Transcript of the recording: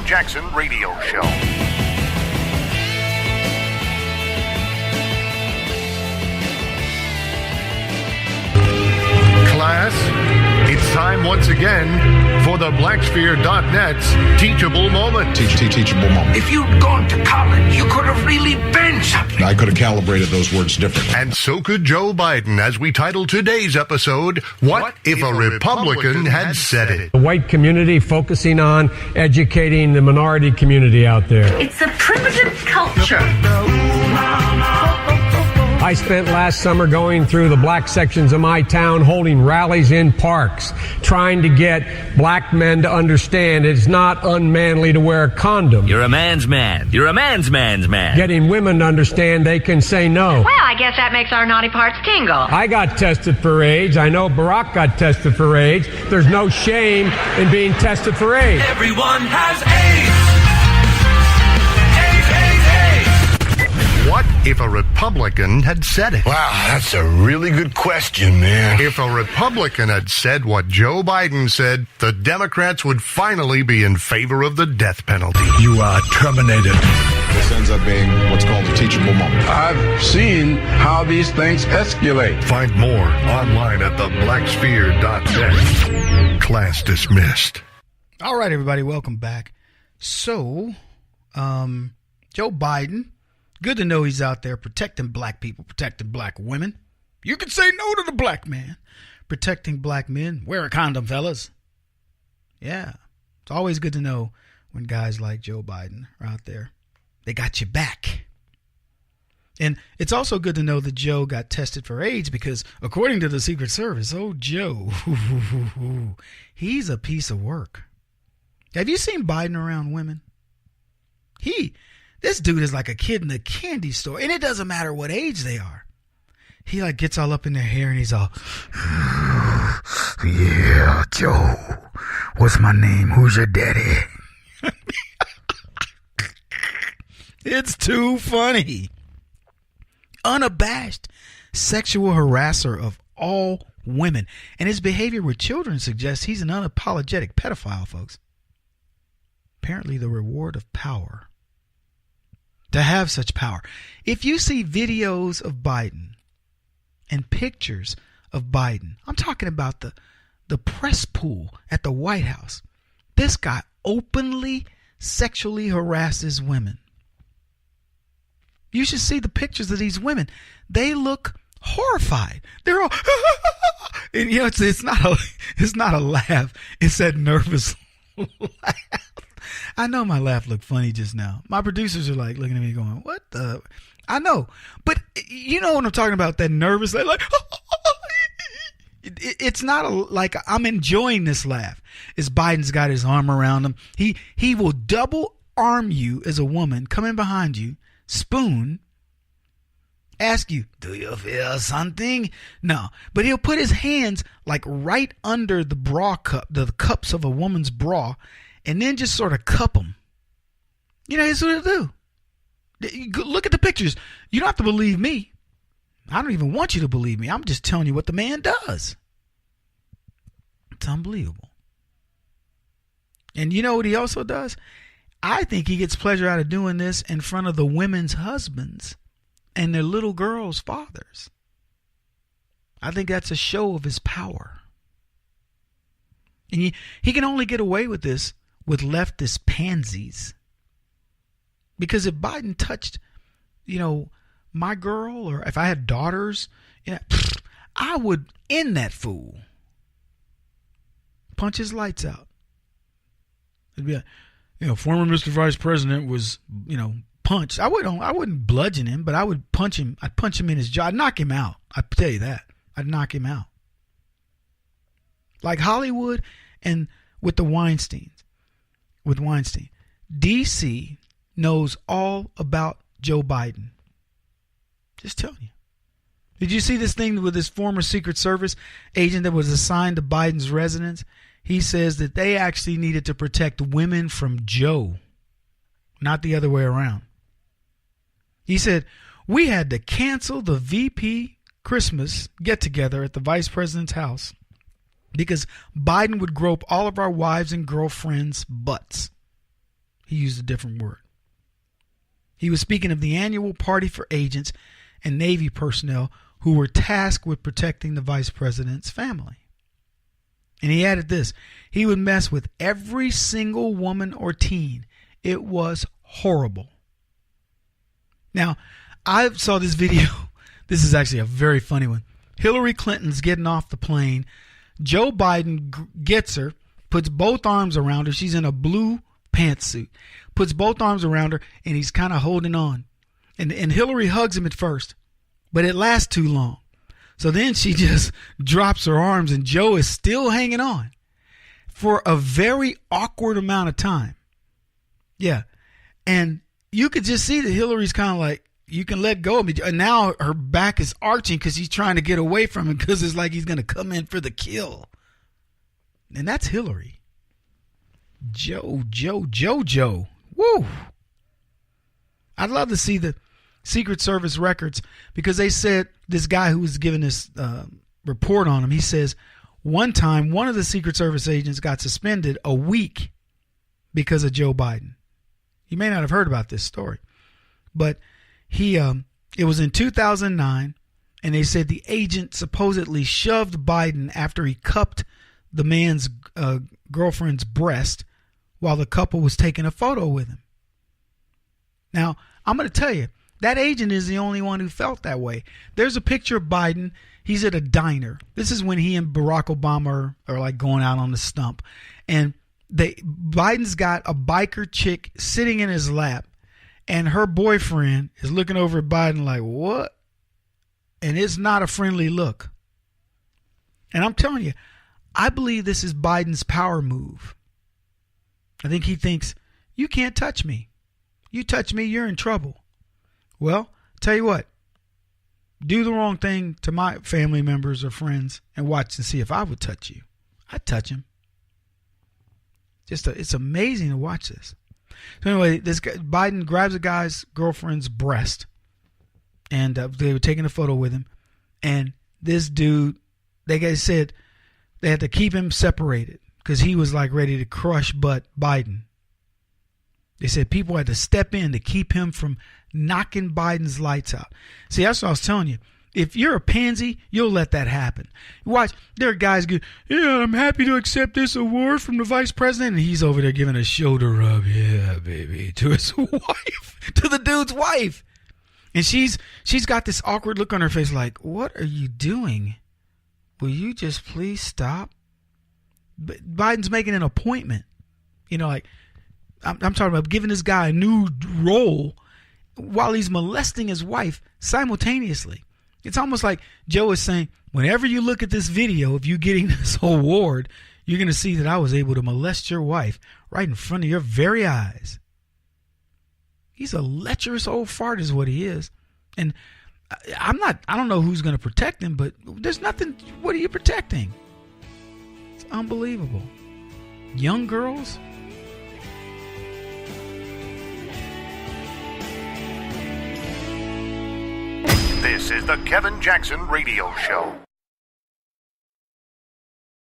Jackson Radio Show. Class, it's time once again for the Blacksphere.net's Teachable Moment. Teachable moment. If you'd gone to college, you could have really been something. I could have calibrated those words differently. And so could Joe Biden, as we title today's episode, What If a Republican Had Said It? The white community focusing on educating the minority community out there. It's a primitive culture. I spent last summer going through the black sections of my town, holding rallies in parks, trying to get black men to understand it's not unmanly to wear a condom. You're a man's man. You're a man's man. Getting women to understand they can say no. Well, I guess that makes our naughty parts tingle. I got tested for AIDS. I know Barack got tested for AIDS. There's no shame in being tested for AIDS. Everyone has AIDS. What if a Republican had said it? Wow, that's a really good question, man. If a Republican had said what Joe Biden said, the Democrats would finally be in favor of the death penalty. You are terminated. This ends up being what's called a teachable moment. I've seen how these things escalate. Find more online at theblacksphere.net. Class dismissed. All right, everybody, welcome back. So, Joe Biden, good to know he's out there protecting black people, protecting black women. You can say no to the black man. Protecting black men. Wear a condom, fellas. Yeah. It's always good to know when guys like Joe Biden are out there. They got you back. And it's also good to know that Joe got tested for AIDS because according to the Secret Service, oh, Joe, he's a piece of work. Have you seen Biden around women? This dude is like a kid in a candy store, and it doesn't matter what age they are. He like gets all up in their hair, and he's all, yeah, Joe, what's my name? Who's your daddy? It's too funny. Unabashed sexual harasser of all women, and his behavior with children suggests he's an unapologetic pedophile, folks. Apparently, the reward of power. To have such power. If you see videos of Biden and pictures of Biden, I'm talking about the press pool at the White House. This guy openly sexually harasses women. You should see the pictures of these women. They look horrified. They're all, and you know, it's not a laugh. It's that nervous laugh. I know my laugh looked funny just now. My producers are like looking at me going, what the? I know. But you know what I'm talking about, that nervous laugh. Like, it's not like I'm enjoying this laugh. As Biden's got his arm around him. He will double arm you as a woman, come in behind you, spoon, ask you, do you feel something? No. But he'll put his hands like right under the bra cup, the cups of a woman's bra, and then just sort of cup them. You know, here's what he'll do. Look at the pictures. You don't have to believe me. I don't even want you to believe me. I'm just telling you what the man does. It's unbelievable. And you know what he also does? I think he gets pleasure out of doing this in front of the women's husbands and their little girls' fathers. I think that's a show of his power. And he can only get away with this with leftist pansies. Because if Biden touched, you know, my girl, or if I had daughters, you know, I would end that fool. Punch his lights out. It'd be like, you know, former Mr. Vice President was, you know, punched. I wouldn't bludgeon him, but I would punch him. I'd punch him in his jaw. I'd knock him out. I'd tell you that. I'd knock him out. Like Hollywood and with the Weinsteins. With Weinstein. DC knows all about Joe Biden. Just telling you. Did you see this thing with this former Secret Service agent that was assigned to Biden's residence? He says that they actually needed to protect women from Joe, not the other way around. He said, we had to cancel the VP Christmas get-together at the vice president's house because Biden would grope all of our wives and girlfriends' butts. He used a different word. He was speaking of the annual party for agents and Navy personnel who were tasked with protecting the vice president's family. And he added this: he would mess with every single woman or teen. It was horrible. Now, I saw this video. This is actually a very funny one. Hillary Clinton's getting off the plane. Joe Biden gets her, puts both arms around her. She's in a blue pantsuit. Puts both arms around her, and he's kind of holding on. And Hillary hugs him at first, but it lasts too long. So then she just drops her arms, and Joe is still hanging on for a very awkward amount of time. Yeah. And you could just see that Hillary's kind of like, you can let go of me. And now her back is arching because he's trying to get away from him because it's like he's going to come in for the kill. And that's Hillary. Joe. Woo. I'd love to see the Secret Service records, because they said this guy who was giving this report on him, he says one time one of the Secret Service agents got suspended a week because of Joe Biden. You may not have heard about this story, but it was in 2009, and they said the agent supposedly shoved Biden after he cupped the man's girlfriend's breast while the couple was taking a photo with him. Now, I'm going to tell you, that agent is the only one who felt that way. There's a picture of Biden. He's at a diner. This is when he and Barack Obama are like going out on the stump. And Biden's got a biker chick sitting in his lap, and her boyfriend is looking over at Biden like, what? And it's not a friendly look. And I'm telling you, I believe this is Biden's power move. I think he thinks, you can't touch me. You touch me, you're in trouble. Well, tell you what, do the wrong thing to my family members or friends and watch and see if I would touch you. I'd touch him. It's amazing to watch this. So anyway, this guy, Biden grabs a guy's girlfriend's breast, and they were taking a photo with him. And this dude, they said they had to keep him separated because he was like ready to crush Biden. They said people had to step in to keep him from knocking Biden's lights out. See, that's what I was telling you. If you're a pansy, you'll let that happen. Watch, there are guys go, yeah, I'm happy to accept this award from the vice president. And he's over there giving a shoulder rub, yeah, baby, to his wife, to the dude's wife. And she's got this awkward look on her face like, what are you doing? Will you just please stop? But Biden's making an appointment. You know, like, I'm talking about giving this guy a new role while he's molesting his wife simultaneously. It's almost like Joe is saying, whenever you look at this video of you getting this award, you're going to see that I was able to molest your wife right in front of your very eyes. He's a lecherous old fart is what he is. And I don't know who's going to protect him, but there's nothing. What are you protecting? It's unbelievable. Young girls? This is the Kevin Jackson Radio Show.